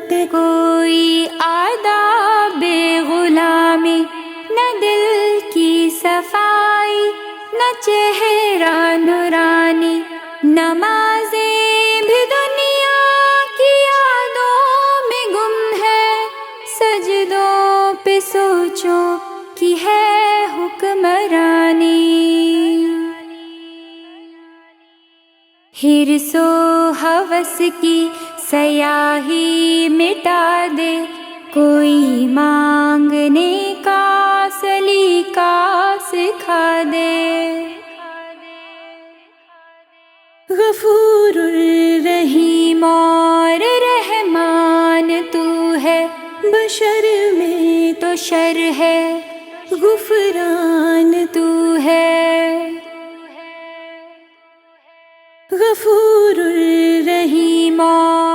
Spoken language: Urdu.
دے کوئی آداب غلامی، نہ دل کی صفائی نہ چہرہ نورانی، نمازیں بھی دنیا کی یادوں میں گم ہے، سجدوں پہ سوچوں کی ہے حکمرانی۔ حرص و ہوس کی سیاہی مٹا دے، کوئی مانگنے کا سلیقہ سکھا دے۔ غفور الرحیم اور رحمان تو ہے، بشر میں تو شر ہے، غفران تو ہے